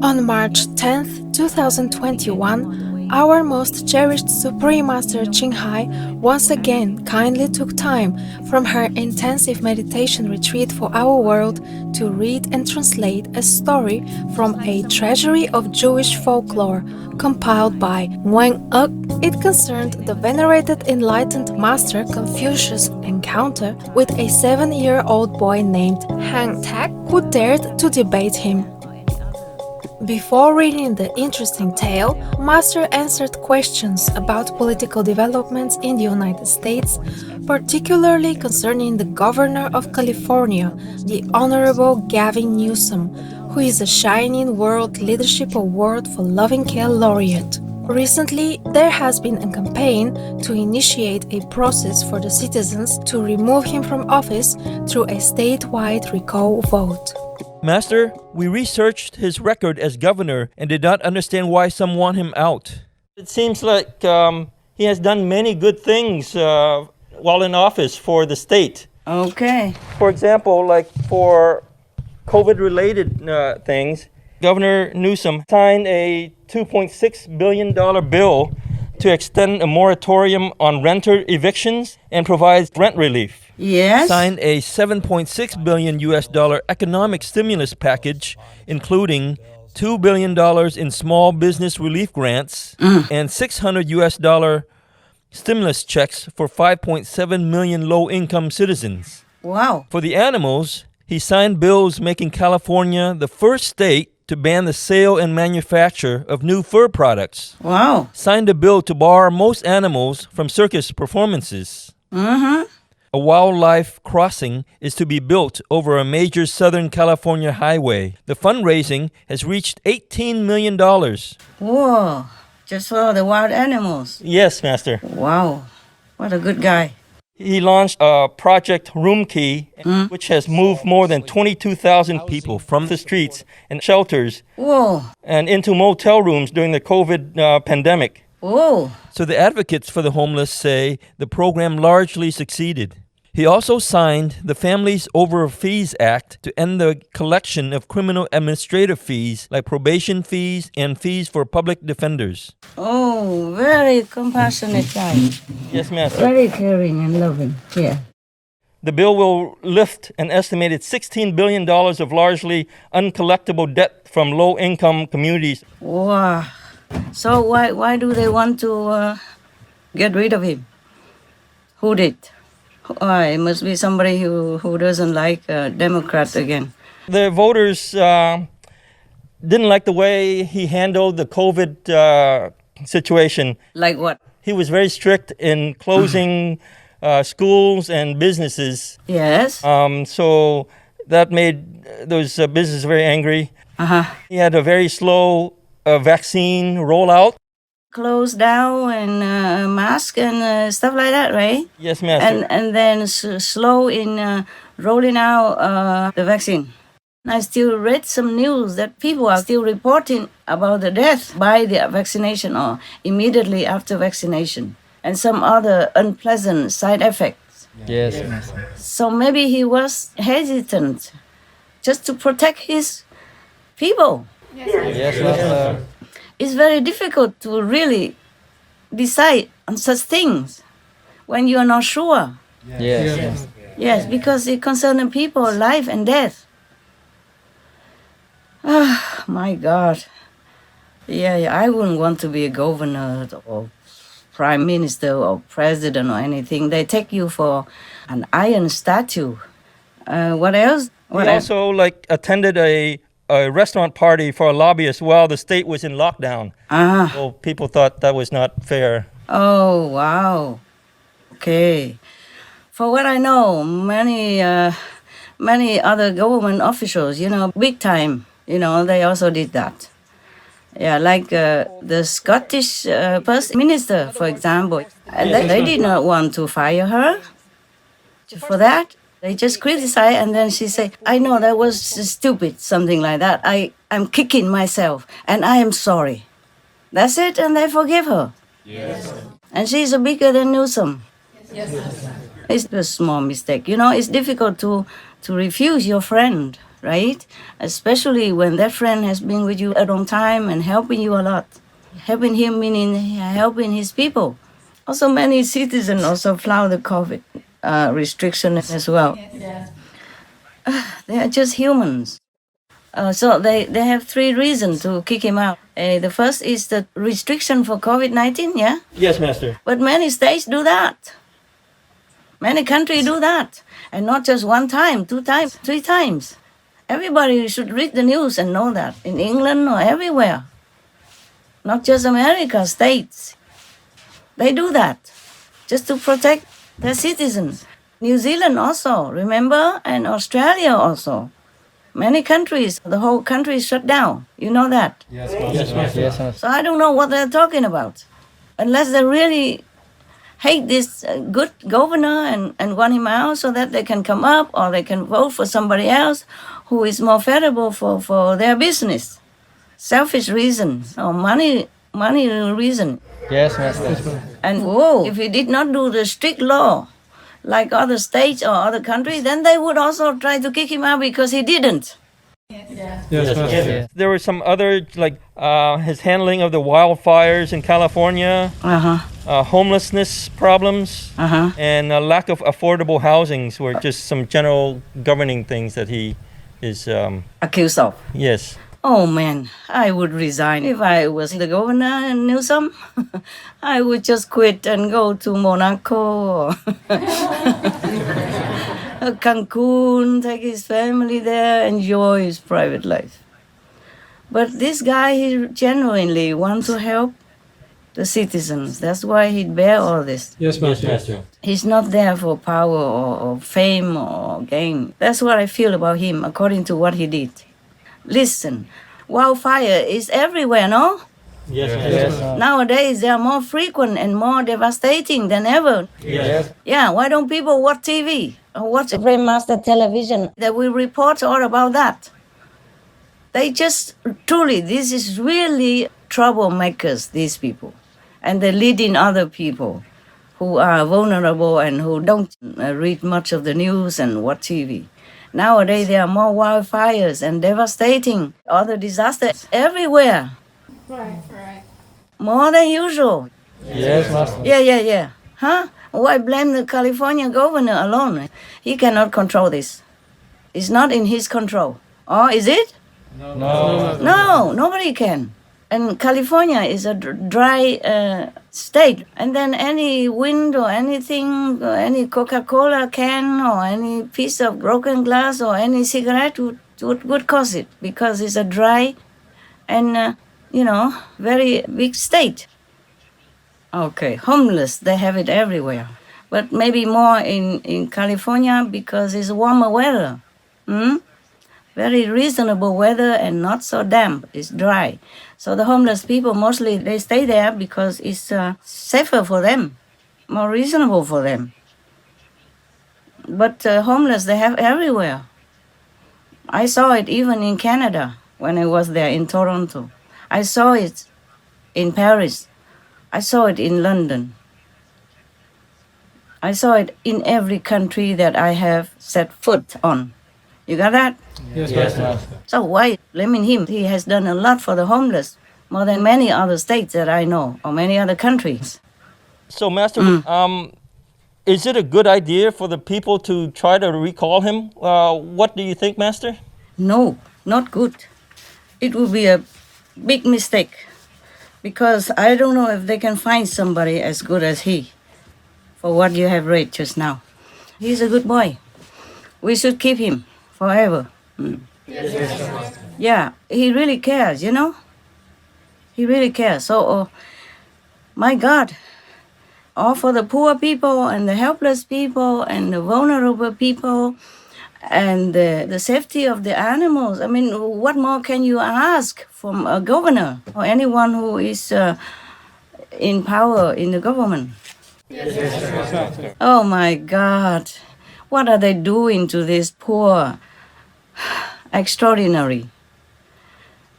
On March 10th, 2021, our most cherished Supreme Master Qinghai once again kindly took time from her intensive meditation retreat for our world to read and translate a story from a treasury of Jewish folklore compiled by Wang Ek. It concerned the venerated enlightened master Confucius' encounter with a 7-year-old boy named Han Tak who dared to debate him. Before reading the interesting tale, Master answered questions about political developments in the United States, particularly concerning the Governor of California, the Honorable Gavin Newsom, who is a Shining World Leadership Award for Loving Care laureate. Recently, there has been a campaign to initiate a process for the citizens to remove him from office through a statewide recall vote. Master, we researched his record as governor and did not understand why some want him out. It seems like he has done many good things while in office for the state. Okay. For example, like for COVID-related things, Governor Newsom signed a $2.6 billion bill to extend a moratorium on renter evictions and provides rent relief. Yes. Signed a $7.6 billion economic stimulus package, including $2 billion in small business relief grants and $600 stimulus checks for 5.7 million low-income citizens. Wow. For the animals, he signed bills making California the first state to ban the sale and manufacture of new fur products. Wow. Signed a bill to bar most animals from circus performances. A wildlife crossing is to be built over a major Southern California highway. The fundraising has reached $18 million. Whoa. Just for the wild animals. Yes, Master. Wow. What a good guy. He launched a Project Room Key, which has moved more than 22,000 people from the streets and shelters and into motel rooms during the COVID pandemic. Whoa. So the advocates for the homeless say the program largely succeeded. He also signed the Families Over Fees Act to end the collection of criminal administrative fees like probation fees and fees for public defenders. Oh, very compassionate guy. Yes, Master. Very caring and loving. Yeah. The bill will lift an estimated $16 billion of largely uncollectible debt from low-income communities. Wow. So why do they want to get rid of him? Who did? It must be somebody who doesn't like Democrats again. The voters didn't like the way he handled the COVID situation. Like what? He was very strict in closing schools and businesses. Yes. So that made those businesses very angry. He had a very slow vaccine rollout. Close down and mask and stuff like that, right? Yes, Master. And then slow in rolling out the vaccine. I still read some news that people are still reporting about the death by the vaccination or immediately after vaccination and some other unpleasant side effects. Yes, Master. So maybe he was hesitant just to protect his people. Yes, Master. It's very difficult to really decide on such things when you are not sure. Yes. Yes, because it concerns people, life and death. Ah, my God. Yeah, I wouldn't want to be a governor or prime minister or president or anything. They take you for an iron statue. What else? He also attended a restaurant party for a lobbyist while the state was in lockdown. So people thought that was not fair. Oh, wow. Okay. For what I know, many other government officials, big time, they also did that. Yeah, like the Scottish First Minister, for example. They did not want to fire her for that. They just criticize and then she say, I know that was stupid, something like that. I'm kicking myself and I am sorry. That's it, and they forgive her. Yes. And she's bigger than Newsom. Yes. It's a small mistake. It's difficult to refuse your friend right? Especially when that friend has been with you a long time and helping you a lot. Helping him meaning helping his people. Also, many citizens also flout the COVID restriction as well. They are just humans. So they have three reasons to kick him out. The first is the restriction for COVID-19, yeah? Yes, Master. But many states do that. Many countries do that. And not just one time, 2 times, 3 times. Everybody should read the news and know that. In England or everywhere. Not just America, states. They do that. Just to protect their citizens. New Zealand also, remember? And Australia also. Many countries, the whole country is shut down. You know that? Yes, Master. Yes, Master. So I don't know what they're talking about. Unless they really hate this good governor and want him out so that they can come up or they can vote for somebody else who is more favorable for their business. Selfish reason or money reason. Yes, Master. And if he did not do the strict law like other states or other countries, then they would also try to kick him out because he didn't. Yes, Master. There were some other, like his handling of the wildfires in California, homelessness problems, and a lack of affordable housings were just some general governing things that he is Accused of. Yes. Oh man, I would resign if I was the governor and knew some. I would just quit and go to Monaco or Cancun, take his family there, enjoy his private life. But this guy, he genuinely wants to help the citizens. That's why he'd bear all this. Yes, Master. He's not there for power or fame or gain. That's what I feel about him, according to what he did. Listen, wildfire is everywhere, no? Yes, Master. Nowadays, they are more frequent and more devastating than ever. Yes. Yeah, why don't people watch TV or watch Master television that will report all about that? They just, truly, this is really troublemakers, these people. And they're leading other people who are vulnerable and who don't read much of the news and watch TV. Nowadays, there are more wildfires and devastating other disasters everywhere. Right. More than usual. Yes, Master. Yeah. Huh? Why blame the California governor alone? He cannot control this. It's not in his control. Or is it? No, nobody can. And California is a dry state. And then any wind or anything, or any Coca-Cola can or any piece of broken glass or any cigarette would cause it because it's a dry and, very big state. Okay, homeless, they have it everywhere. But maybe more in California because it's warmer weather. Very reasonable weather and not so damp. It's dry. So the homeless people, mostly, they stay there because it's safer for them, more reasonable for them. But homeless, they have everywhere. I saw it even in Canada when I was there in Toronto. I saw it in Paris. I saw it in London. I saw it in every country that I have set foot on. You got that? Yes, Master. So why blaming him? He has done a lot for the homeless, more than many other states that I know, or many other countries. So, Master, is it a good idea for the people to try to recall him? What do you think, Master? No, not good. It would be a big mistake, because I don't know if they can find somebody as good as he, for what you have read just now. He's a good boy. We should keep him forever. Yeah, he really cares, He really cares. So, my God, all for the poor people and the helpless people and the vulnerable people and the safety of the animals. I mean, what more can you ask from a governor or anyone who is in power in the government? Oh, my God. What are they doing to this poor, extraordinary,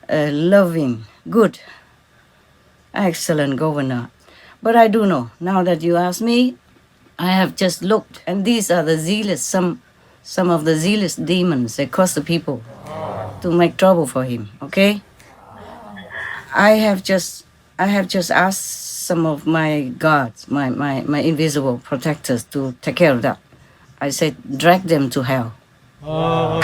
loving, good, excellent governor? But I do know, now that you ask me, I have just looked, and these are the zealous, some some of the zealous demons that cause the people to make trouble for him, okay? I have just asked some of my gods, my invisible protectors to take care of that. I said, drag them to hell. Oh,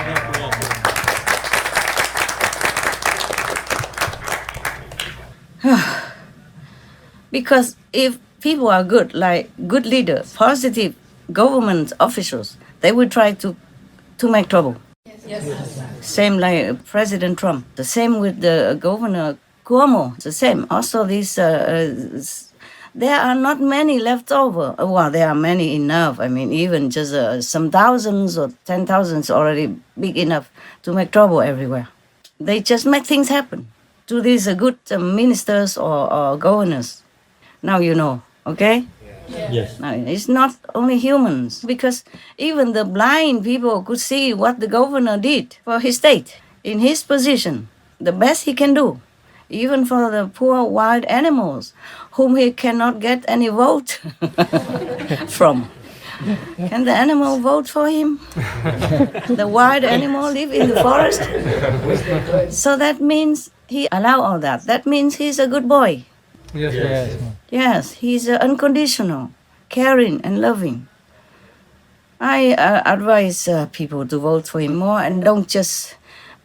because if people are good, like good leaders, positive government officials, they will try to make trouble. Yes. Same like President Trump. The same with the Governor Cuomo. The same. Also, these there are not many left over. Well, there are many enough. I mean, even just some thousands or 10,000s already big enough to make trouble everywhere. They just make things happen to these good ministers or governors. Now you know, okay? Yes. Now, it's not only humans, because even the blind people could see what the governor did for his state. In his position, the best he can do, even for the poor wild animals, whom he cannot get any vote from. Can the animal vote for him? The wild animal live in the forest. So that means he allow all that. That means he's a good boy. Yes. Yes, he's unconditional, caring and loving. I advise people to vote for him more and don't just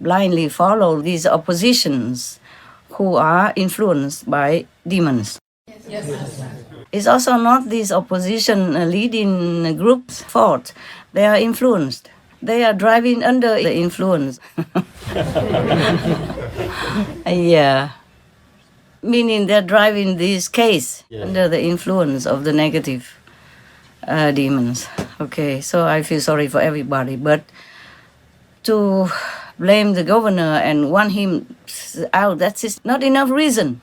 blindly follow these oppositions who are influenced by demons. Yes. It's also not these opposition leading groups' fault. They are influenced. They are driving under the influence. Yeah. Meaning they're driving this case under the influence of the negative demons. Okay, so I feel sorry for everybody. But to blame the governor and want him out, that's not enough reason.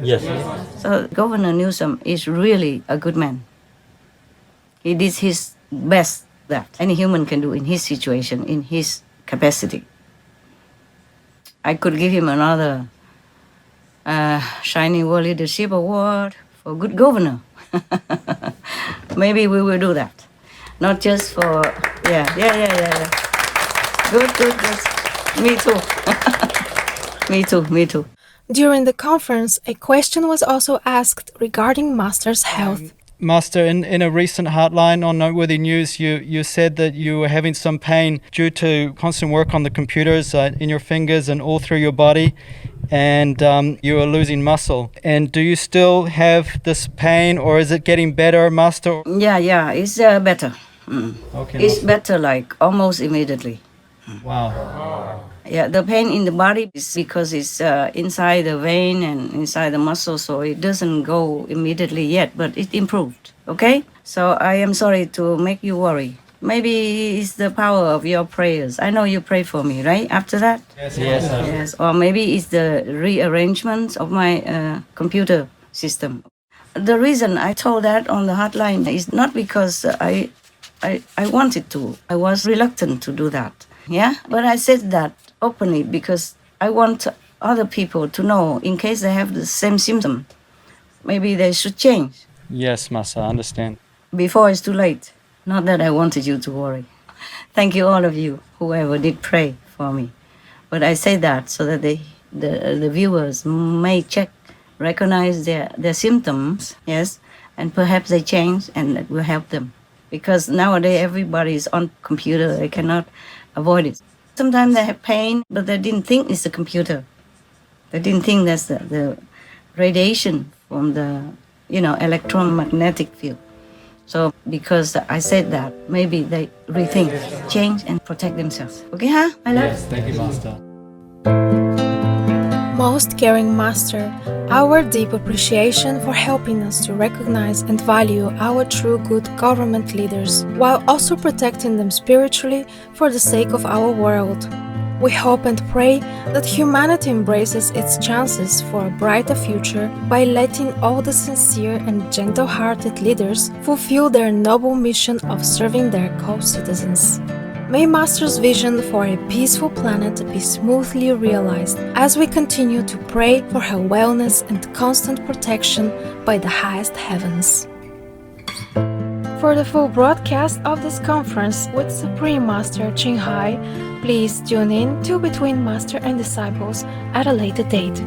Yes. So Governor Newsom is really a good man. He did his best that any human can do in his situation, in his capacity. I could give him another Shining World Leadership Award for good governor. Maybe we will do that. Not just for, yeah. Good. Me too. During the conference, a question was also asked regarding Master's health. Master, in a recent Heartline on Noteworthy News, you said that you were having some pain due to constant work on the computers in your fingers and all through your body, and you were losing muscle. And do you still have this pain, or is it getting better, Master? Yeah, it's better. Okay. It's better, like almost immediately. Wow. Yeah, the pain in the body is because it's inside the vein and inside the muscle, so it doesn't go immediately yet, but it improved, okay? So I am sorry to make you worry. Maybe it's the power of your prayers. I know you prayed for me, right, after that? Yes. Or maybe it's the rearrangement of my computer system. The reason I told that on the hotline is not because I wanted to. I was reluctant to do that. Yeah, but I said that openly because I want other people to know in case they have the same symptom. Maybe they should change. Yes, Master, I understand. Before it's too late. Not that I wanted you to worry. Thank you, all of you, whoever did pray for me. But I say that so that the viewers may check, recognize their symptoms, yes, and perhaps they change and it will help them. Because nowadays everybody is on computer, they cannot avoid it. Sometimes they have pain, but they didn't think it's the computer. They didn't think that's the radiation from the, electromagnetic field. So because I said that, maybe they rethink, change, and protect themselves. Okay, huh? I love Yes, thank you, Master. Most caring Master, our deep appreciation for helping us to recognize and value our true good government leaders, while also protecting them spiritually for the sake of our world. We hope and pray that humanity embraces its chances for a brighter future by letting all the sincere and gentle-hearted leaders fulfill their noble mission of serving their co-citizens. May Master's vision for a peaceful planet be smoothly realized as we continue to pray for her wellness and constant protection by the highest heavens. For the full broadcast of this conference with Supreme Master Qinghai, please tune in to Between Master and Disciples at a later date.